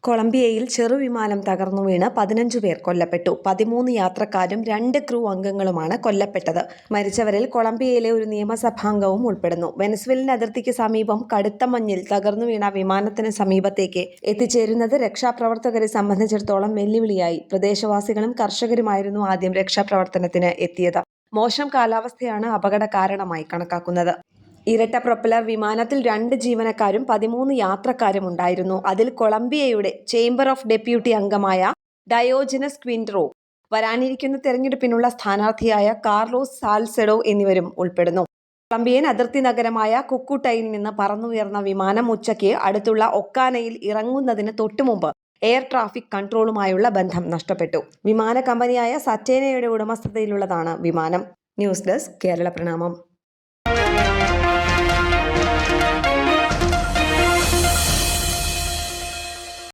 കൊളംബിയയിൽ ചെറുവിമാനം തകർന്നു വീണ് 15 പേർ കൊല്ലപ്പെട്ടു. 13 യാത്രക്കാരും 2 ക്രൂ അംഗങ്ങളുമാണ് കൊല്ലപ്പെട്ടത്. മരിച്ചവരിൽ കൊളംബിയയിലെ ഒരു നിയമസഭാംഗവും ഉൾപ്പെടുന്നു. വെനസ്വേലൻ അതിർത്തിക്ക് സമീപം കടുത്ത മഞ്ഞിൽ തകർന്നു വീണ വിമാനത്തിന് സമീപത്തേക്ക് എത്തിച്ചേരുന്നത് രക്ഷാപ്രവർത്തകരെ സംബന്ധിച്ചിടത്തോളം വെല്ലുവിളിയായി. പ്രദേശവാസികളും കർഷകരുമായിരുന്നു ആദ്യം രക്ഷാപ്രവർത്തനത്തിന് എത്തിയത്. മോശം കാലാവസ്ഥയാണ് അപകട കാരണമായി കണക്കാക്കുന്നത്. ഇരട്ട പ്രൊപ്പല്ലർ വിമാനത്തിൽ 2 ജീവനക്കാരും 13 യാത്രക്കാരും ഉണ്ടായിരുന്നു. അതിൽ കൊളംബിയയുടെ ചേംബർ ഓഫ് ഡെപ്യൂട്ടി അംഗമായ ഡയോജനസ് ക്വിൻറോ, വരാനിരിക്കുന്ന തെരഞ്ഞെടുപ്പിനുള്ള സ്ഥാനാർത്ഥിയായ കാർലോസ് സാൽസെഡോ എന്നിവരും ഉൾപ്പെടുന്നു. കൊളംബിയൻ അതിർത്തി നഗരമായ കുക്കുട്ടയിൽ നിന്ന് പറന്നുയർന്ന വിമാനം ഉച്ചയ്ക്ക് അടുത്തുള്ള ഒക്കാനയിൽ ഇറങ്ങുന്നതിന് തൊട്ടുമുമ്പ് എയർ ട്രാഫിക് കൺട്രോളുമായുള്ള ബന്ധം നഷ്ടപ്പെട്ടു. വിമാന കമ്പനിയായ സറ്റേനയുടെ ഉടമസ്ഥതയിലുള്ളതാണ് വിമാനം. ന്യൂസ് ഡെസ്ക് കേരള പ്രണാമം.